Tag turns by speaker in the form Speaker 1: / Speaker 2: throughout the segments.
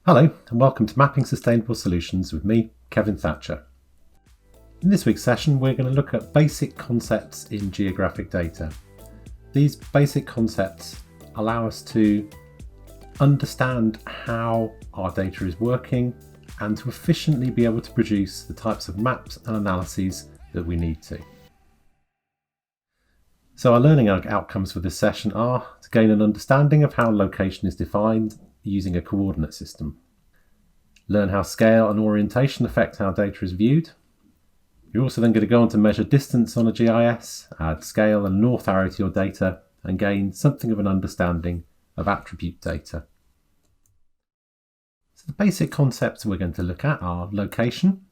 Speaker 1: Hello and welcome to Mapping Sustainable Solutions with me, Kevin Thatcher. In this week's session we're going to look at basic concepts in geographic data. These basic concepts allow us to understand how our data is working and to efficiently be able to produce the types of maps and analyses that we need to. So our learning outcomes for this session are to gain an understanding of how location is defined using a coordinate system. Learn how scale and orientation affect how data is viewed. You're also then going to go on to measure distance on a GIS, add scale and north arrow to your data, and gain something of an understanding of attribute data. So the basic concepts we're going to look at are location,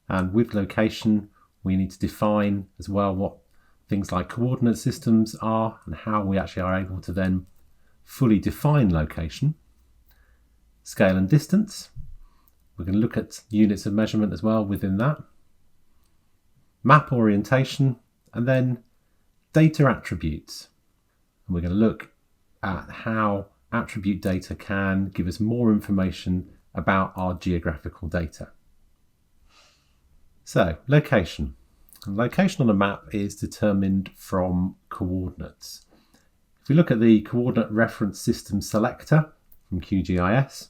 Speaker 1: and with location we need to define as well what things like coordinate systems are and how we actually are able to then fully define location. Scale and distance, we're going to look at units of measurement as well within that. Map orientation, and then data attributes. And we're going to look at how attribute data can give us more information about our geographical data. So, location. And location on a map is determined from coordinates. If we look at the Coordinate Reference System Selector from QGIS,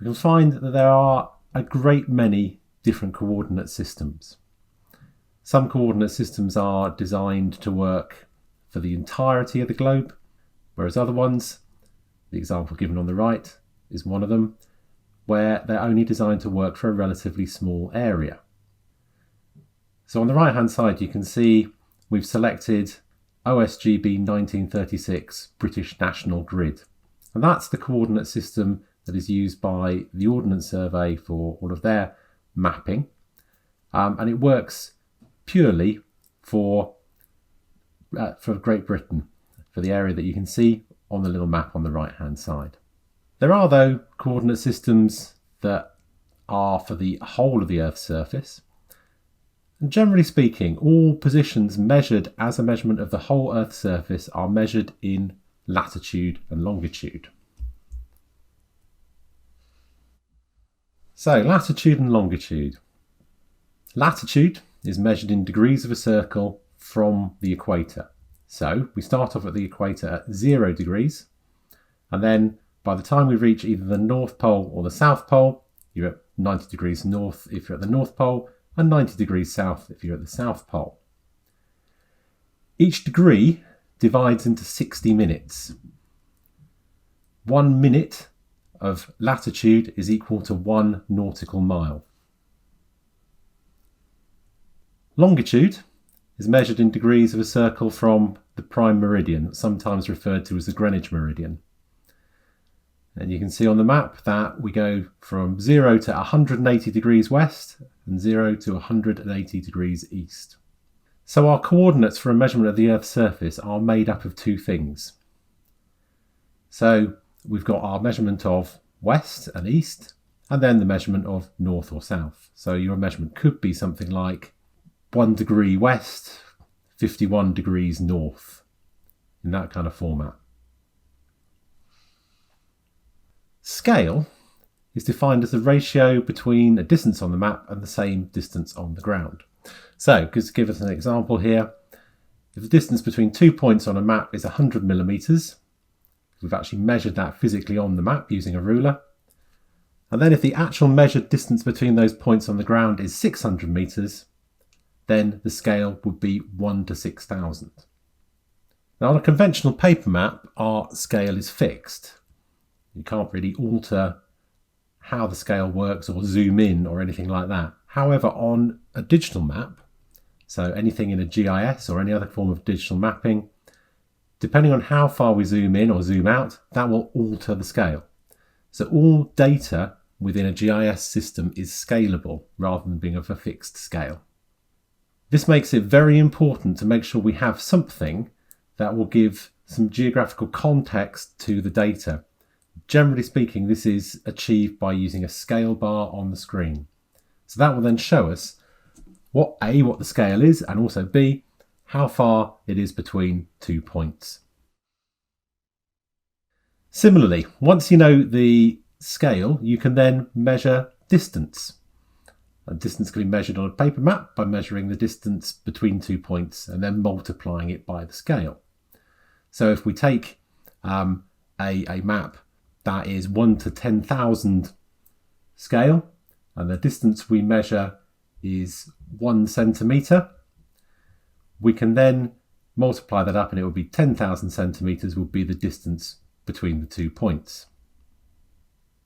Speaker 1: we can find that there are a great many different coordinate systems. Some coordinate systems are designed to work for the entirety of the globe, whereas other ones, the example given on the right is one of them, where they're only designed to work for a relatively small area. So on the right hand side you can see we've selected OSGB 1936 British National Grid, and that's the coordinate system that is used by the Ordnance Survey for all of their mapping, and it works purely for Great Britain, for the area that you can see on the little map on the right hand side. There are though coordinate systems that are for the whole of the Earth's surface, and generally speaking all positions measured as a measurement of the whole Earth's surface are measured in latitude and longitude. So latitude and longitude. Latitude is measured in degrees of a circle from the equator. So we start off at the equator at 0 degrees, and then by the time we reach either the North Pole or the South Pole, you're at 90 degrees north if you're at the North Pole, and 90 degrees south if you're at the South Pole. Each degree divides into 60 minutes. 1 minute of latitude is equal to 1 nautical mile. Longitude is measured in degrees of a circle from the prime meridian, sometimes referred to as the Greenwich meridian. And you can see on the map that we go from 0 to 180 degrees west and 0 to 180 degrees east. So our coordinates for a measurement of the Earth's surface are made up of two things. So we've got our measurement of west and east, and then the measurement of north or south. So your measurement could be something like 1 degree west, 51 degrees north, in that kind of format. Scale is defined as the ratio between a distance on the map and the same distance on the ground. So, to give us an example here, if the distance between 2 points on a map is 100 millimeters, we've actually measured that physically on the map using a ruler, and then if the actual measured distance between those points on the ground is 600 meters, then the scale would be 1 to 6,000. Now on a conventional paper map, our scale is fixed. You can't really alter how the scale works or zoom in or anything like that. However, on a digital map, so anything in a GIS or any other form of digital mapping, depending on how far we zoom in or zoom out, that will alter the scale. So all data within a GIS system is scalable rather than being of a fixed scale. This makes it very important to make sure we have something that will give some geographical context to the data. Generally speaking, this is achieved by using a scale bar on the screen. So that will then show us what the scale is, and also B, how far it is between 2 points. Similarly, once you know the scale, you can then measure distance. A distance can be measured on a paper map by measuring the distance between 2 points and then multiplying it by the scale. So if we take a map that is 1 to 10,000 scale, and the distance we measure is 1 centimetre, we can then multiply that up and it will be 10,000 centimetres will be the distance between the 2 points.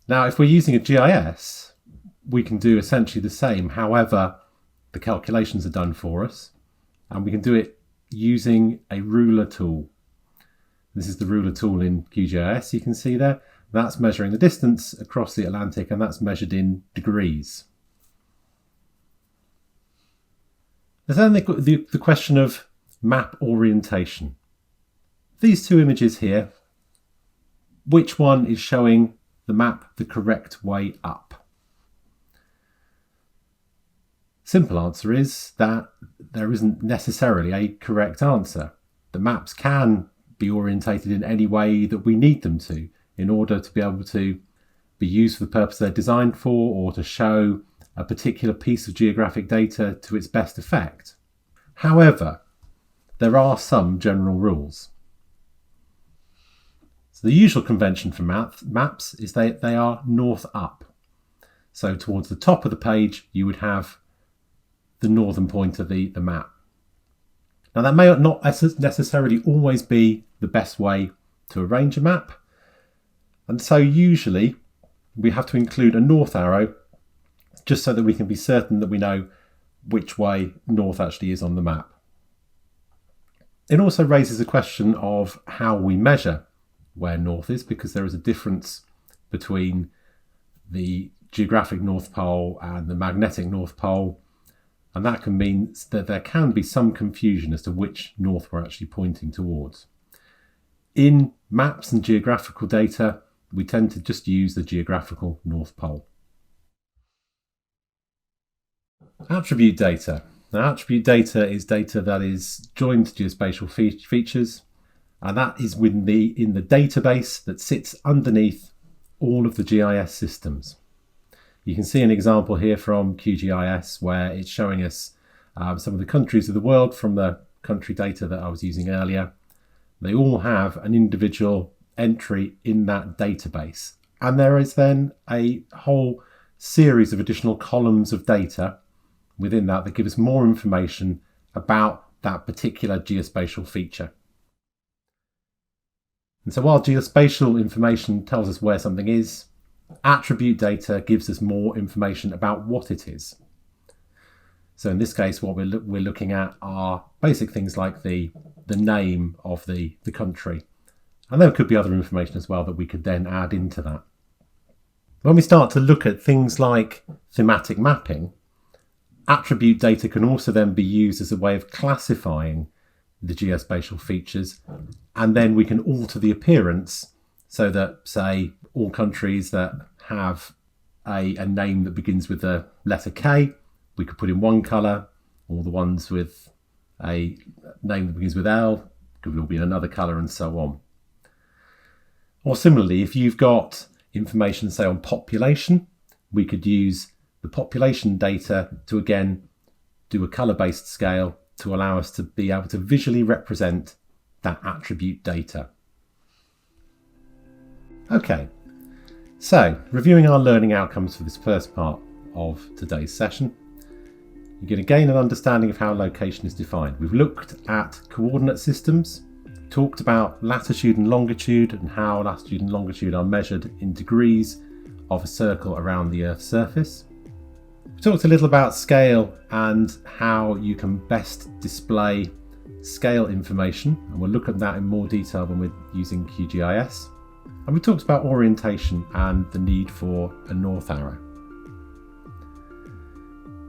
Speaker 1: Now, if we're using a GIS, we can do essentially the same. However, the calculations are done for us, and we can do it using a ruler tool. This is the ruler tool in QGIS, you can see there. That's measuring the distance across the Atlantic, and that's measured in degrees. There's then the question of map orientation. These two images here, which one is showing the map the correct way up? Simple answer is that there isn't necessarily a correct answer. The maps can be orientated in any way that we need them to in order to be able to be used for the purpose they're designed for, or to show a particular piece of geographic data to its best effect. However, there are some general rules. So the usual convention for maps is they are north up. So towards the top of the page, you would have the northern point of the map. Now that may not necessarily always be the best way to arrange a map. And so usually we have to include a north arrow just so that we can be certain that we know which way north actually is on the map. It also raises a question of how we measure where north is, because there is a difference between the geographic North Pole and the magnetic North Pole, and that can mean that there can be some confusion as to which north we're actually pointing towards. In maps and geographical data, we tend to just use the geographical North Pole. Attribute data. Now, attribute data is data that is joined to geospatial features, and that is in the database that sits underneath all of the GIS systems. You can see an example here from QGIS where it's showing us some of the countries of the world from the country data that I was using earlier. They all have an individual entry in that database, and there is then a whole series of additional columns of data within that give us more information about that particular geospatial feature. And so while geospatial information tells us where something is, attribute data gives us more information about what it is. So in this case, what we're looking at are basic things like the name of the country. And there could be other information as well that we could then add into that. When we start to look at things like thematic mapping, attribute data can also then be used as a way of classifying the geospatial features, and then we can alter the appearance so that, say, all countries that have a name that begins with the letter K, we could put in one colour. All the ones with a name that begins with L could all be in another colour, and so on. Or similarly, if you've got information, say, on population, we could use the population data to again do a colour-based scale to allow us to be able to visually represent that attribute data. Okay, so reviewing our learning outcomes for this first part of today's session, you're going to gain an understanding of how location is defined. We've looked at coordinate systems, talked about latitude and longitude, and how latitude and longitude are measured in degrees of a circle around the Earth's surface. We talked a little about scale and how you can best display scale information, and we'll look at that in more detail when we're using QGIS. And we talked about orientation and the need for a north arrow.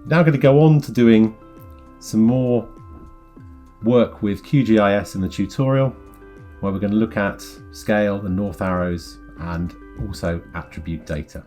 Speaker 1: Now I'm going to go on to doing some more work with QGIS in the tutorial, where we're going to look at scale and north arrows and also attribute data.